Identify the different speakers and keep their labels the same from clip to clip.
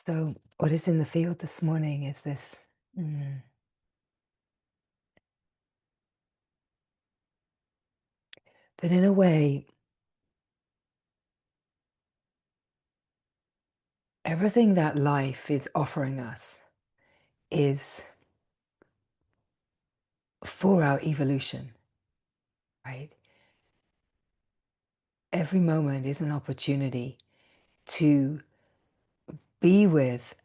Speaker 1: So, what is in the field this morning is this that in a way, everything that life is offering us is for our evolution, right? Every moment is an opportunity to be with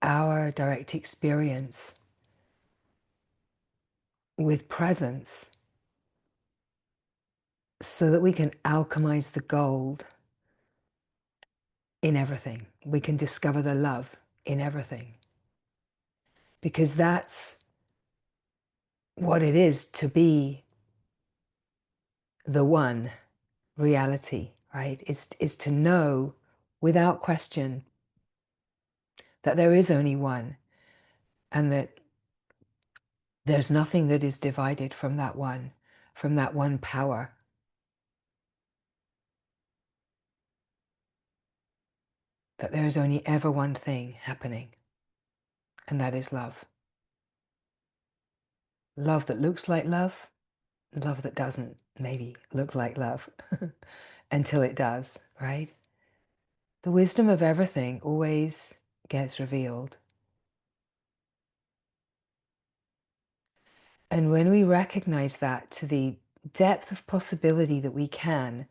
Speaker 1: our direct experience with presence so that we can alchemize the gold in everything. We can discover the love in everything because that's what it is to be the one reality, right? Is to know without question that there is only one and that there's nothing that is divided from that one power. That there is only ever one thing happening, and that is love. Love that looks like love, love that doesn't maybe look like love until it does, right? The wisdom of everything always gets revealed. And when we recognize that to the depth of possibility that we can,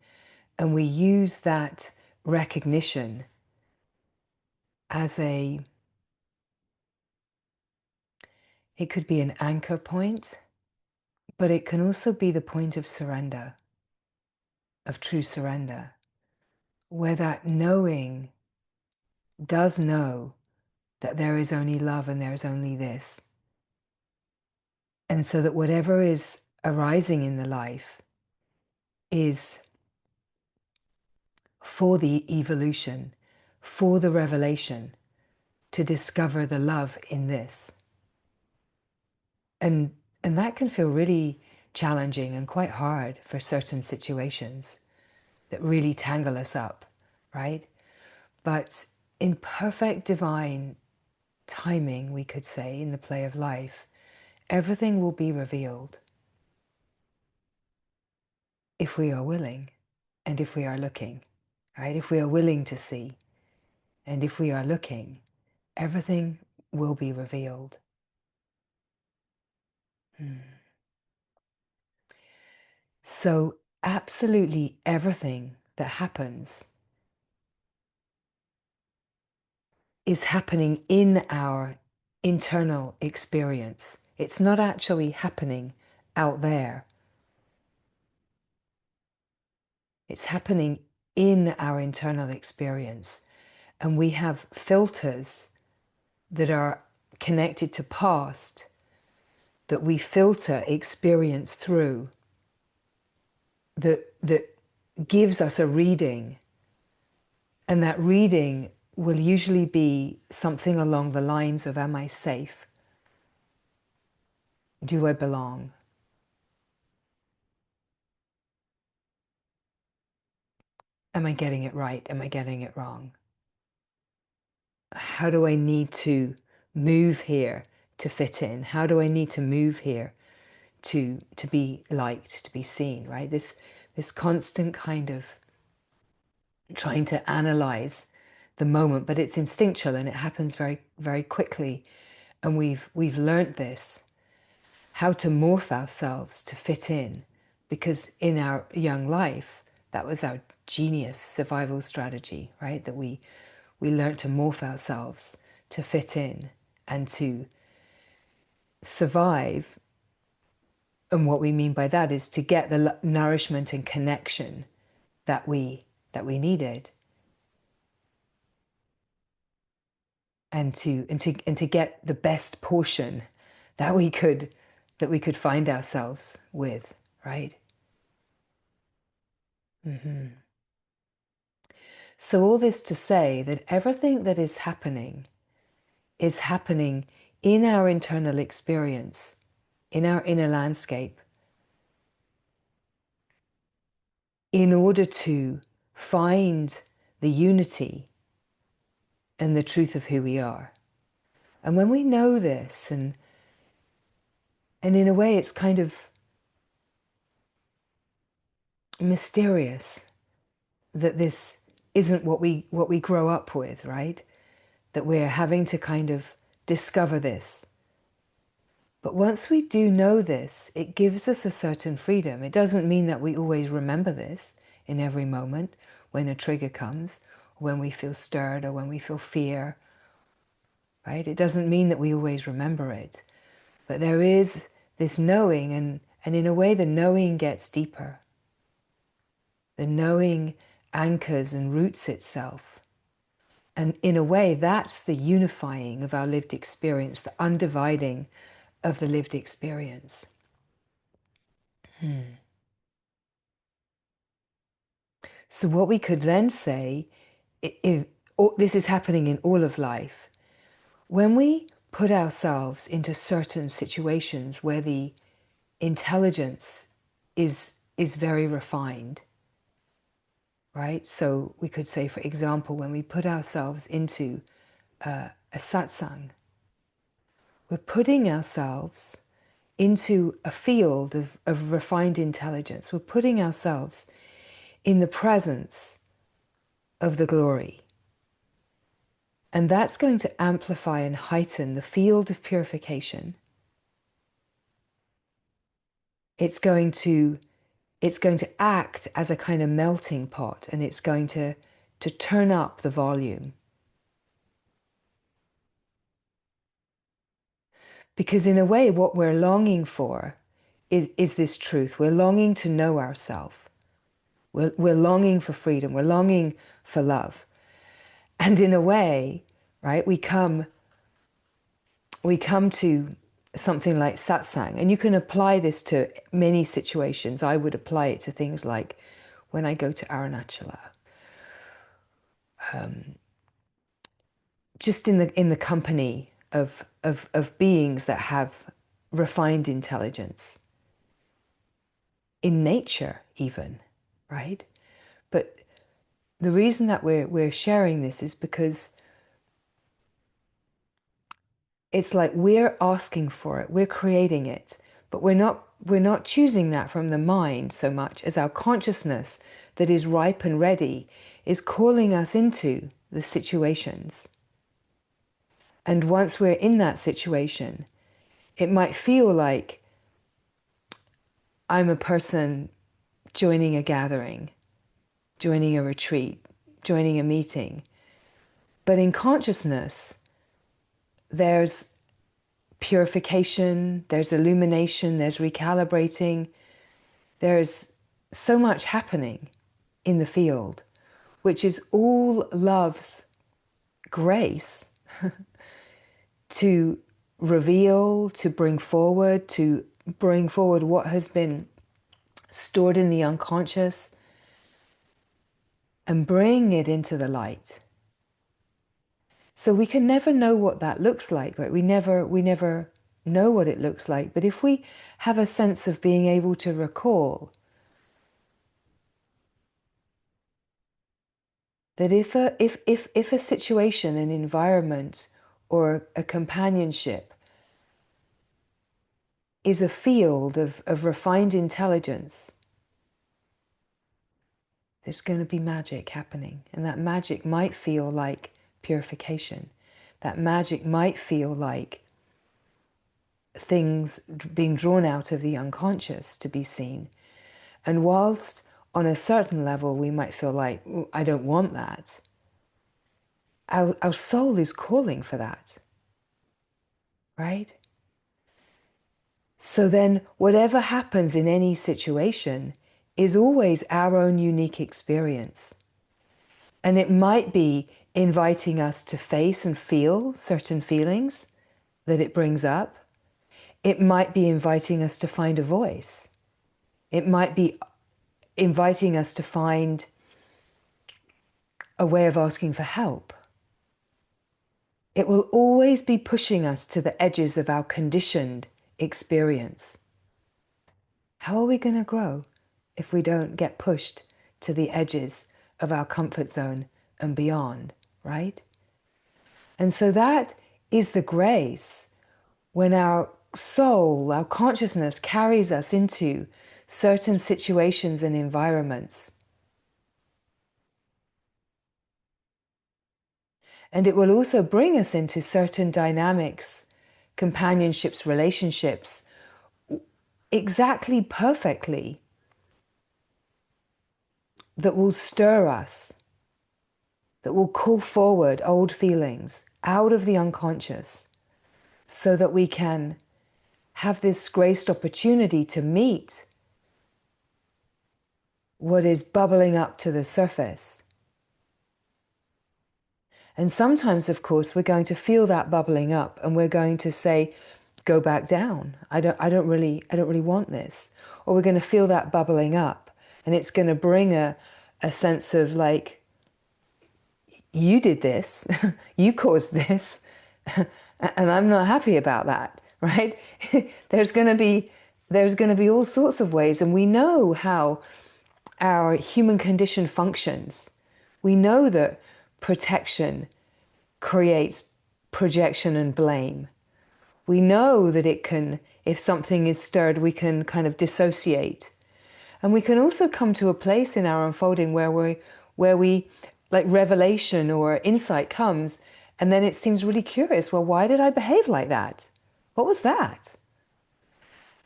Speaker 1: and we use that recognition as it could be an anchor point, but it can also be the point of surrender, of true surrender, where that knowing does know that there is only love and there is only this. And so that whatever is arising in the life is for the evolution, for the revelation, to discover the love in this. And that can feel really challenging and quite hard for certain situations that really tangle us up, right? But in perfect divine timing, we could say, in the play of life, everything will be revealed if we are willing and if we are looking, right? If we are willing to see and if we are looking, everything will be revealed. So absolutely everything that happens is happening in our internal experience. It's not actually happening out there. It's happening in our internal experience. And we have filters that are connected to past that we filter experience through that gives us a reading. And that reading will usually be something along the lines of, am I safe? Do I belong? Am I getting it right? Am I getting it wrong? How do I need to move here to fit in? How do I need to move here to be liked, to be seen, right? This constant kind of trying to analyze the moment, but it's instinctual and it happens very, very quickly. And we've learned this, how to morph ourselves to fit in, because in our young life, that was our genius survival strategy, right? That we learned to morph ourselves to fit in and to survive. And what we mean by that is to get the nourishment and connection that we needed, and to get the best portion that we could find ourselves with, right? So all this to say that everything that is happening in our internal experience, in our inner landscape, in order to find the unity and the truth of who we are. And when we know this, and in a way it's kind of mysterious that this isn't what we grow up with, right? That we're having to kind of discover this. But once we do know this, it gives us a certain freedom. It doesn't mean that we always remember this in every moment when a trigger comes, when we feel stirred or when we feel fear, right? It doesn't mean that we always remember it. But there is this knowing, and in a way the knowing gets deeper. The knowing anchors and roots itself. And in a way, that's the unifying of our lived experience, the undividing of the lived experience. So what we could then say, if this is happening in all of life, when we put ourselves into certain situations where the intelligence is very refined, right? So we could say, for example, when we put ourselves into a satsang, we're putting ourselves into a field of refined intelligence. We're putting ourselves in the presence of the glory. And that's going to amplify and heighten the field of purification. It's going to act as a kind of melting pot, and it's going to turn up the volume. Because in a way, what we're longing for is this truth. We're longing to know ourselves. We're longing for freedom. We're longing for love. And in a way, right, we come to something like satsang, and you can apply this to many situations. I would apply it to things like when I go to Arunachala, just in the company of beings that have refined intelligence, in nature even, right? But the reason that we're sharing this is because it's like we're asking for it, we're creating it, but we're not choosing that from the mind so much as our consciousness that is ripe and ready is calling us into the situations. And once we're in that situation, it might feel like I'm a person joining a gathering, joining a retreat, joining a meeting. But in consciousness, there's purification, there's illumination, there's recalibrating, there's so much happening in the field, which is all love's grace to reveal, to bring forward what has been stored in the unconscious and bring it into the light. So we can never know what that looks like, right? We never know what it looks like. But if we have a sense of being able to recall that if a situation, an environment, or a companionship is a field of refined intelligence, there's going to be magic happening. And that magic might feel like purification. That magic might feel like things being drawn out of the unconscious to be seen. And whilst on a certain level we might feel like, I don't want that, our soul is calling for that, right? So then whatever happens in any situation is always our own unique experience. And it might be inviting us to face and feel certain feelings that it brings up. It might be inviting us to find a voice. It might be inviting us to find a way of asking for help. It will always be pushing us to the edges of our conditioned experience. How are we going to grow if we don't get pushed to the edges of our comfort zone and beyond, right? And so that is the grace when our soul, our consciousness carries us into certain situations and environments. And it will also bring us into certain dynamics, companionships, relationships, exactly perfectly, that will stir us, that will call forward old feelings out of the unconscious so that we can have this graced opportunity to meet what is bubbling up to the surface. And sometimes, of course, we're going to feel that bubbling up and we're going to say, go back down. I don't really want this. Or we're going to feel that bubbling up and it's going to bring a sense of like, you did this, you caused this, and I'm not happy about that, right? there's going to be all sorts of ways, and we know how our human condition functions. We know that protection creates projection and blame. We know that it can, if something is stirred, we can kind of dissociate. And we can also come to a place in our unfolding where we like revelation or insight comes, and then it seems really curious. Well, why did I behave like that? What was that?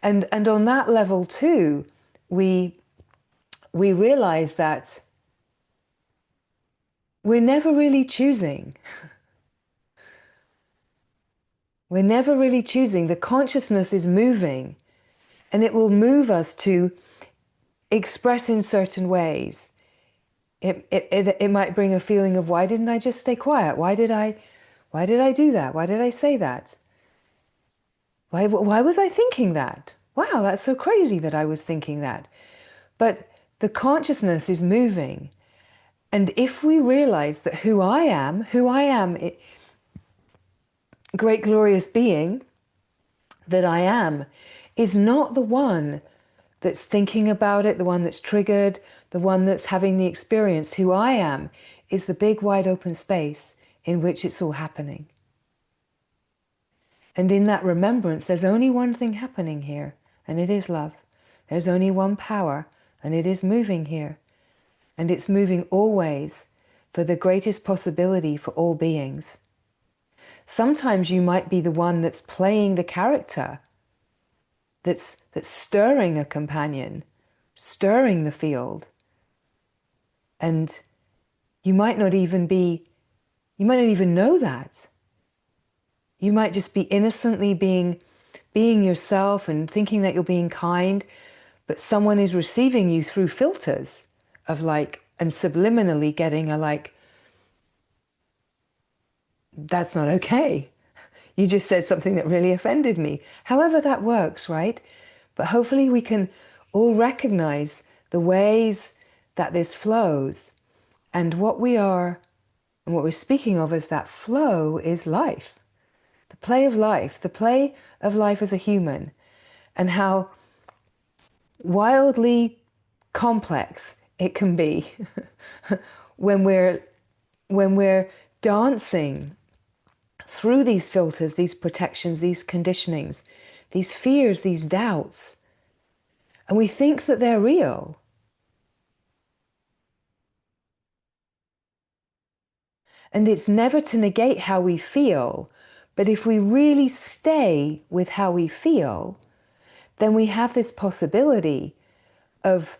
Speaker 1: And on that level too, we realize that we're never really choosing. We're never really choosing. The consciousness is moving, and it will move us to express in certain ways. It might bring a feeling of, why didn't I just stay quiet? Why did I do that? Why did I say that? Why was I thinking that? Wow, that's so crazy that I was thinking that. But the consciousness is moving. And if we realize that who I am, great glorious being that I am, is not the one that's thinking about it, the one that's triggered, the one that's having the experience. Who I am is the big wide open space in which it's all happening. And in that remembrance, there's only one thing happening here, and it is love. There's only one power, and it is moving here. And it's moving always for the greatest possibility for all beings. Sometimes you might be the one that's playing the character, that's stirring a companion, stirring the field. And you might not even know that. You might just be innocently being yourself and thinking that you're being kind, but someone is receiving you through filters of like, and subliminally getting a like, that's not okay. You just said something that really offended me. However that works, right? But hopefully we can all recognize the ways that this flows. And what we're speaking of is that flow is life. The play of life as a human, and how wildly complex it can be when we're dancing through these filters, these protections, these conditionings, these fears, these doubts, and we think that they're real. And it's never to negate how we feel, but if we really stay with how we feel, then we have this possibility of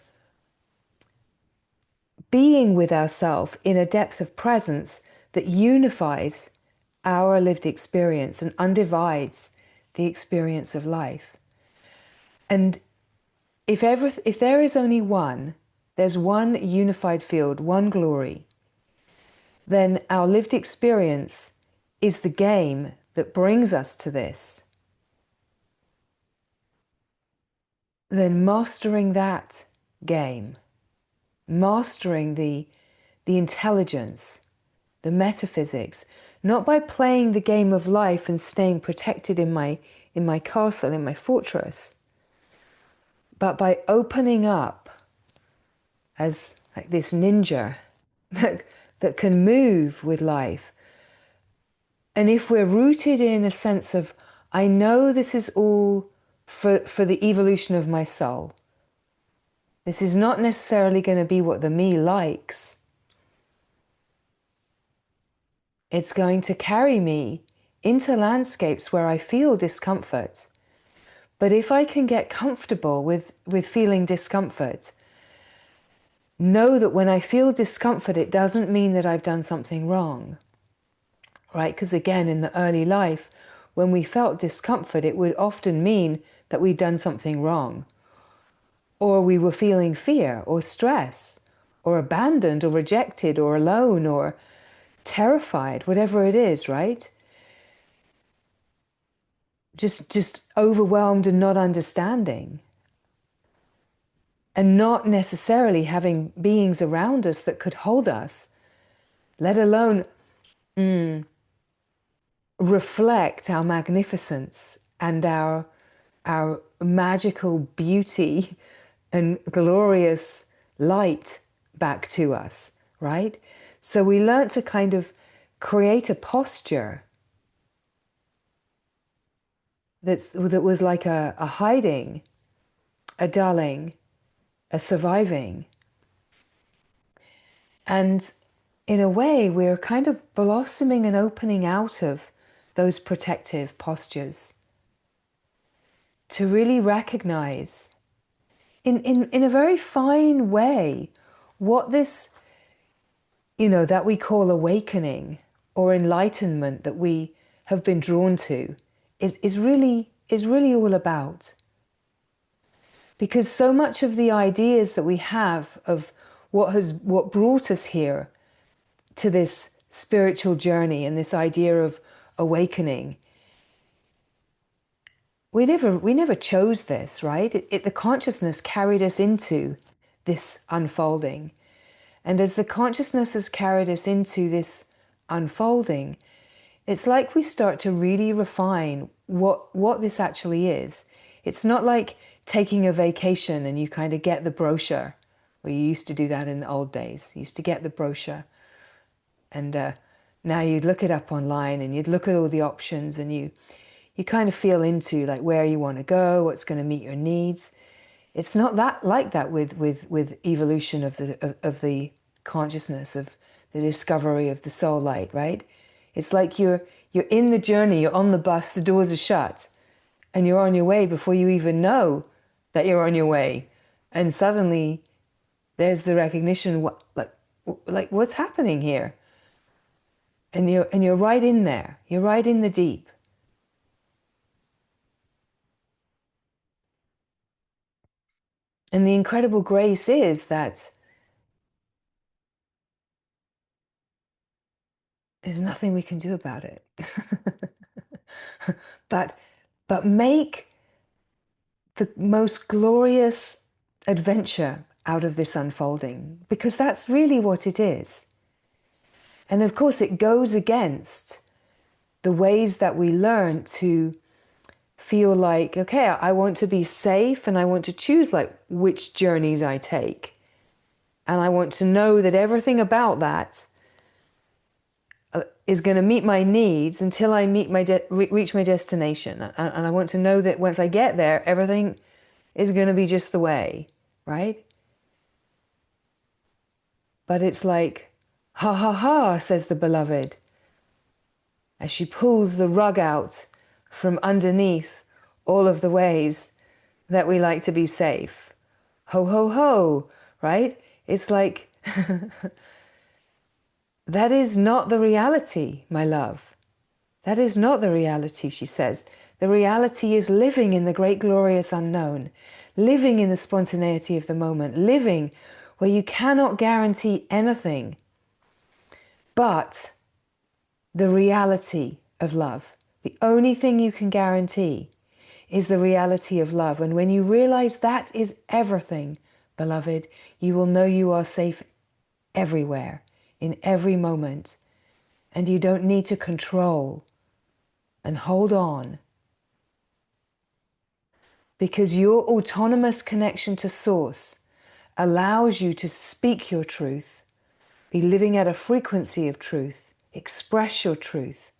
Speaker 1: being with ourselves in a depth of presence that unifies our lived experience and undivides the experience of life. And if there is only one, there's one unified field, one glory, then our lived experience is the game that brings us to this. Then mastering that game, mastering the intelligence, the metaphysics, not by playing the game of life and staying protected in my castle, in my fortress, but by opening up as like this ninja that can move with life, And if we're rooted in a sense of, I know this is all for the evolution of my soul, this is not necessarily going to be what the me likes. It's going to carry me into landscapes where I feel discomfort. But if I can get comfortable with feeling discomfort, know that when I feel discomfort, it doesn't mean that I've done something wrong, right? Because again, in the early life, when we felt discomfort, it would often mean that we'd done something wrong, or we were feeling fear or stress, or abandoned or rejected or alone or terrified, whatever it is, right? Just overwhelmed and not understanding, and not necessarily having beings around us that could hold us, let alone reflect our magnificence and our magical beauty and glorious light back to us, right? So we learnt to kind of create a posture that was like a hiding, a dulling, a surviving. And in a way, we're kind of blossoming and opening out of those protective postures to really recognize in a very fine way what this, that we call awakening or enlightenment that we have been drawn to is really all about. Because so much of the ideas that we have of what brought us here to this spiritual journey and this idea of awakening, we never chose this, right? The consciousness carried us into this unfolding. And as the consciousness has carried us into this unfolding, it's like we start to really refine what this actually is. It's not like taking a vacation and you kind of get the brochure. Well, you used to do that in the old days. You used to get the brochure, and now you'd look it up online and you'd look at all the options, and you kind of feel into like where you want to go, what's going to meet your needs. It's not that like that with evolution of the consciousness, of the discovery of the soul light, right? It's like you're in the journey, you're on the bus, the doors are shut, and you're on your way before you even know that you're on your way. And suddenly there's the recognition, like what's happening here? And you're right in there. You're right in the deep. And the incredible grace is that there's nothing we can do about it. but make the most glorious adventure out of this unfolding, because that's really what it is. And of course, it goes against the ways that we learn to feel like, okay, I want to be safe and I want to choose like which journeys I take. And I want to know that everything about that is going to meet my needs until I reach my destination. And I want to know that once I get there, everything is going to be just the way, right? But it's like, ha ha ha, says the beloved, as she pulls the rug out from underneath all of the ways that we like to be safe. Ho ho ho, right? It's like, that is not the reality, my love. That is not the reality, she says. The reality is living in the great glorious unknown, living in the spontaneity of the moment, living where you cannot guarantee anything but the reality of love. The only thing you can guarantee is the reality of love. And when you realize that is everything, beloved, you will know you are safe everywhere, in every moment. And you don't need to control and hold on, because your autonomous connection to Source allows you to speak your truth, be living at a frequency of truth, express your truth,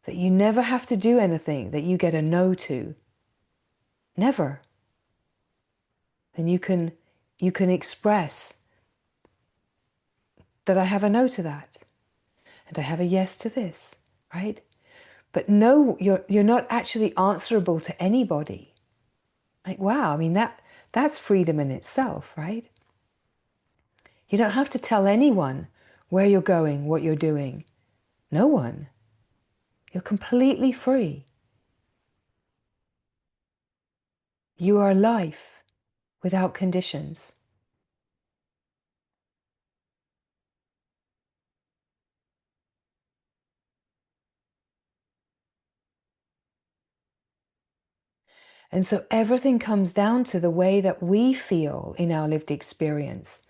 Speaker 1: that you never have to do anything that you get a no to. Never. And you can express that I have a no to that, and I have a yes to this, right? But no, you're not actually answerable to anybody. Like, wow, I mean, that's freedom in itself, right? You don't have to tell anyone where you're going, what you're doing. No one. You're completely free. You are life without conditions. And so everything comes down to the way that we feel in our lived experience.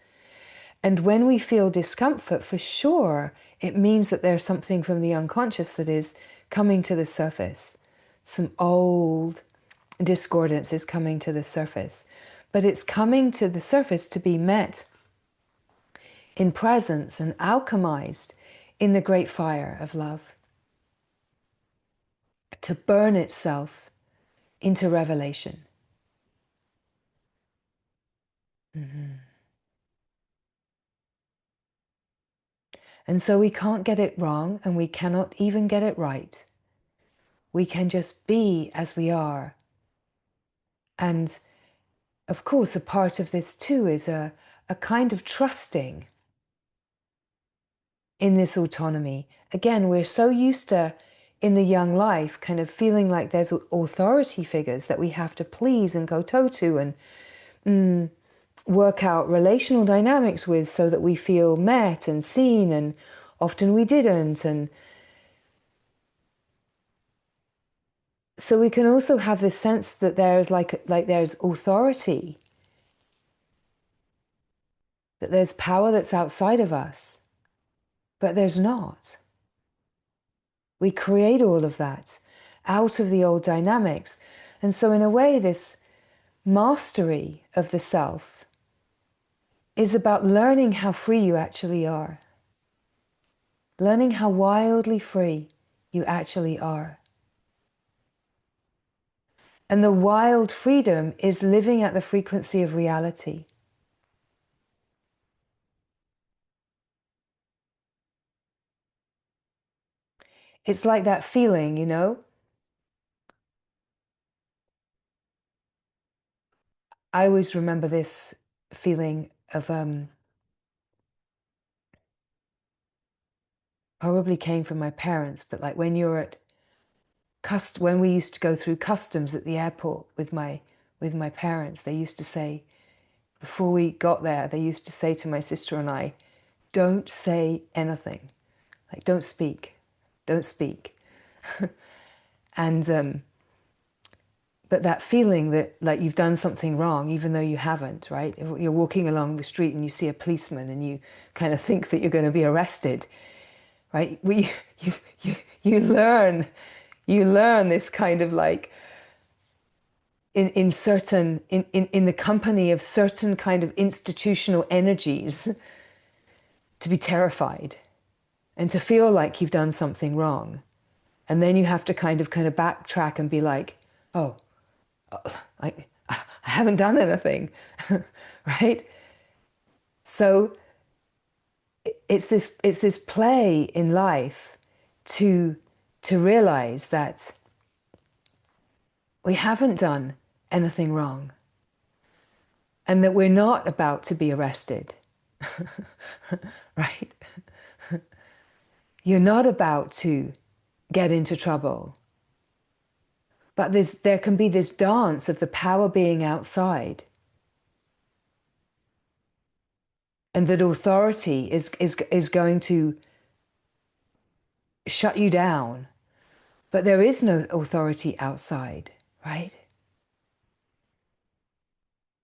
Speaker 1: And when we feel discomfort, for sure, it means that there's something from the unconscious that is coming to the surface. Some old discordance is coming to the surface. But it's coming to the surface to be met in presence and alchemized in the great fire of love, to burn itself into revelation. Mm-hmm. And so we can't get it wrong, and we cannot even get it right. We can just be as we are. And of course, a part of this too is a kind of trusting in this autonomy. Again, we're so used to, in the young life, kind of feeling like there's authority figures that we have to please and go toe to and work out relational dynamics with so that we feel met and seen, and often we didn't. And so we can also have this sense that there's like there's authority, that there's power that's outside of us, but there's not. We create all of that out of the old dynamics. And so in a way, this mastery of the self is about learning how free you actually are, learning how wildly free you actually are. And the wild freedom is living at the frequency of reality. It's like that feeling, you know? I always remember this feeling of probably came from my parents, but like when you're at when we used to go through customs at the airport with my parents, they used to say, before we got there, they used to say to my sister and I, don't say anything. Like, don't speak. Don't speak. And but that feeling that like you've done something wrong, even though you haven't, right? If you're walking along the street and you see a policeman and you kind of think that you're going to be arrested, right? You learn this kind of like in the company of certain kind of institutional energies to be terrified and to feel like you've done something wrong. And then you have to kind of backtrack and be like, oh, I haven't done anything, right? So it's this play in life to realize that we haven't done anything wrong and that we're not about to be arrested, right? You're not about to get into trouble. But there can be this dance of the power being outside, and that authority is going to shut you down. But there is no authority outside, right?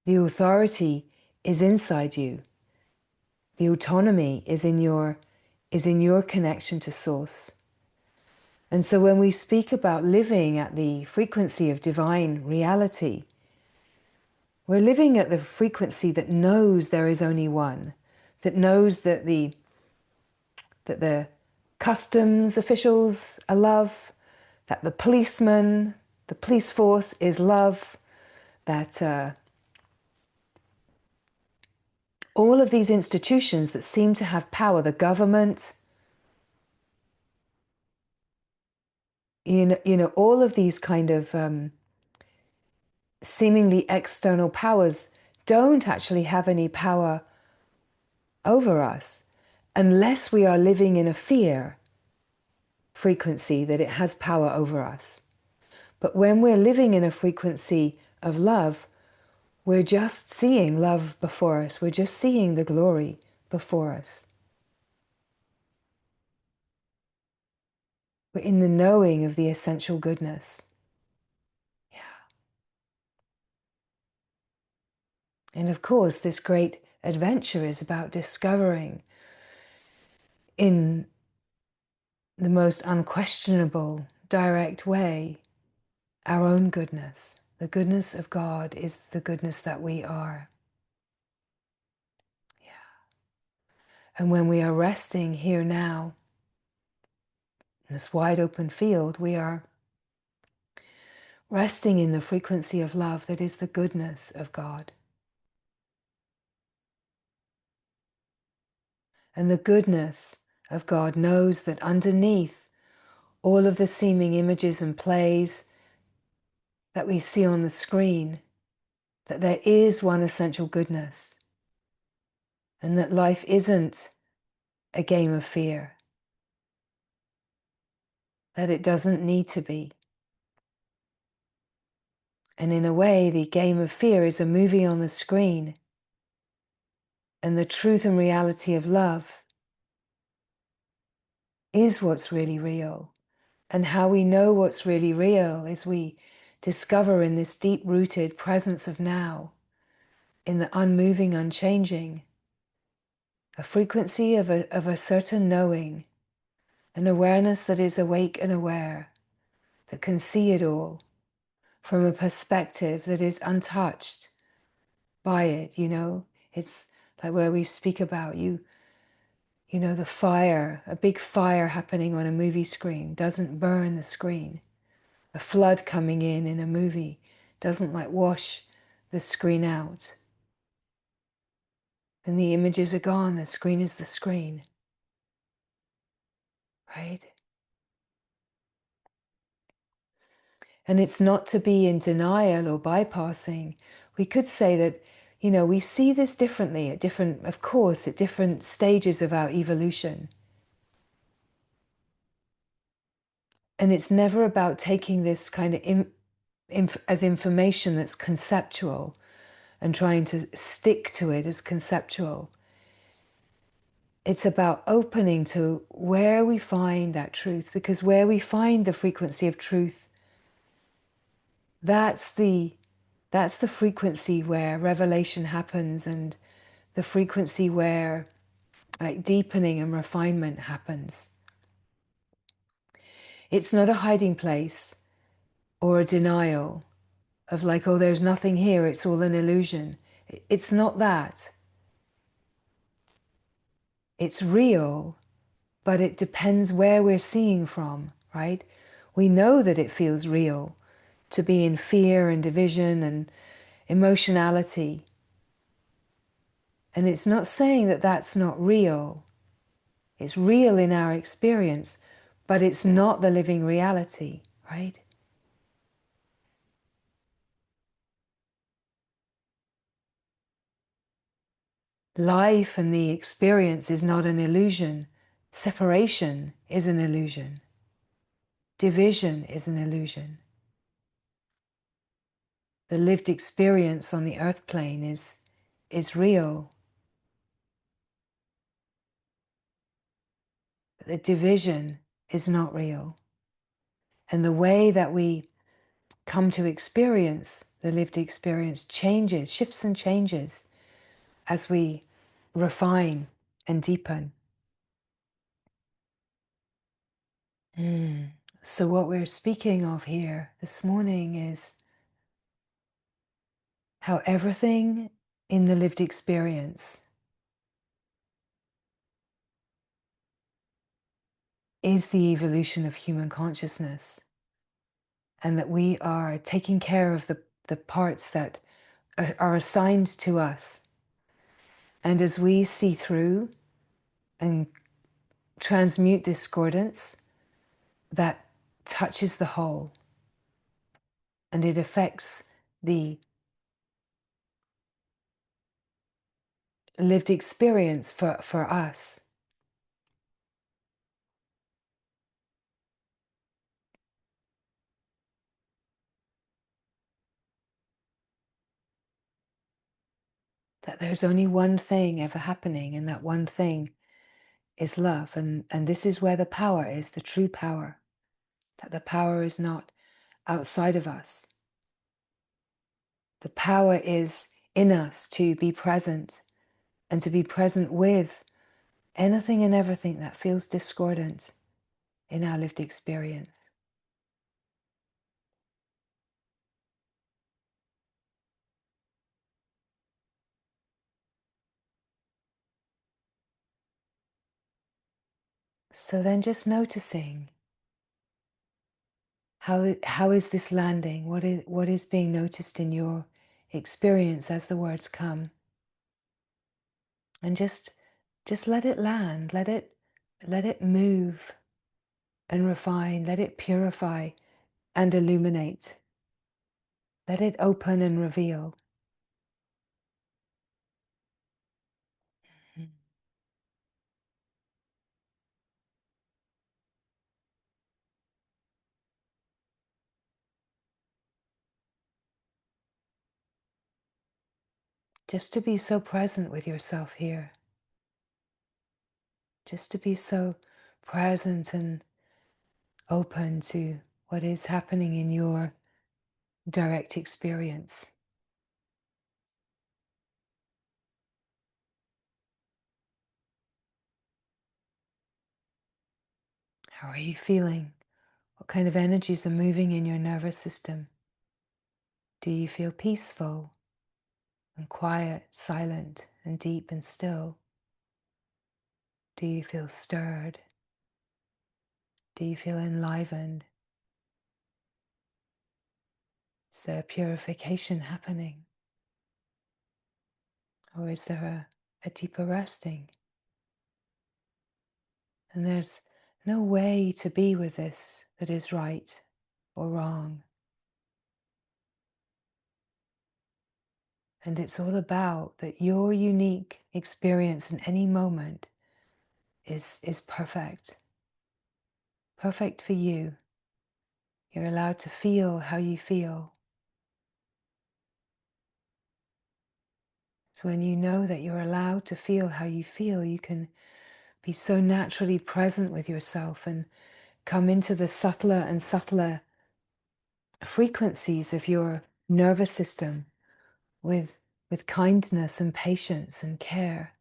Speaker 1: The authority is inside you. The autonomy is in your connection to source. And so when we speak about living at the frequency of divine reality, we're living at the frequency that knows there is only one, that knows that the customs officials are love, that the policeman, the police force is love, that all of these institutions that seem to have power, the government, all of these kind of seemingly external powers don't actually have any power over us unless we are living in a fear frequency that it has power over us. But when we're living in a frequency of love, we're just seeing love before us. We're just seeing the glory before us. We're in the knowing of the essential goodness. Yeah. And of course, this great adventure is about discovering in the most unquestionable, direct way our own goodness. The goodness of God is the goodness that we are. Yeah. And when we are resting here now, in this wide open field, we are resting in the frequency of love that is the goodness of God. And the goodness of God knows that underneath all of the seeming images and plays that we see on the screen, that there is one essential goodness, and that life isn't a game of fear, that it doesn't need to be. And in a way, the game of fear is a movie on the screen, and the truth and reality of love is what's really real. And how we know what's really real is we discover in this deep-rooted presence of now, in the unmoving, unchanging, a frequency of a certain knowing, an awareness that is awake and aware, that can see it all from a perspective that is untouched by it. It's like where we speak about the fire, a big fire happening on a movie screen doesn't burn the screen. A flood coming in a movie doesn't wash the screen out. And the images are gone, the screen is the screen. Right? And it's not to be in denial or bypassing. We could say that, we see this differently at different stages of our evolution. And it's never about taking this kind of as information that's conceptual and trying to stick to it as conceptual. It's about opening to where we find that truth, because where we find the frequency of truth, that's the frequency where revelation happens, and the frequency where deepening and refinement happens. It's not a hiding place or a denial of oh, there's nothing here, it's all an illusion. It's not that. It's real, but it depends where we're seeing from, right? We know that it feels real to be in fear and division and emotionality. And it's not saying that that's not real. It's real in our experience, but it's not the living reality, right? Life and the experience is not an illusion. Separation is an illusion. Division is an illusion. The lived experience on the earth plane is real. But the division is not real. And the way that we come to experience the lived experience changes, shifts and changes as we refine and deepen. So what we're speaking of here this morning is how everything in the lived experience is the evolution of human consciousness. and that we are taking care of the parts that are assigned to us. And as we see through and transmute discordance, that touches the whole, and it affects the lived experience for us. That there's only one thing ever happening, and that one thing is love. And this is where the power is, the true power. That the power is not outside of us. The power is in us to be present, and to be present with anything and everything that feels discordant in our lived experience. So then just noticing how is this landing? What is being noticed in your experience as the words come? And just let it land, let it move and refine, let it purify and illuminate. Let it open and reveal. Just to be so present with yourself here. Just to be so present and open to what is happening in your direct experience. How are you feeling? What kind of energies are moving in your nervous system? Do you feel peaceful and quiet, silent and deep and still? Do you feel stirred? Do you feel enlivened? Is there purification happening? Or is there a deeper resting? And there's no way to be with this that is right or wrong. And it's all about that your unique experience in any moment is perfect. Perfect for you. You're allowed to feel how you feel. So when you know that you're allowed to feel how you feel, you can be so naturally present with yourself and come into the subtler and subtler frequencies of your nervous system with kindness and patience and care.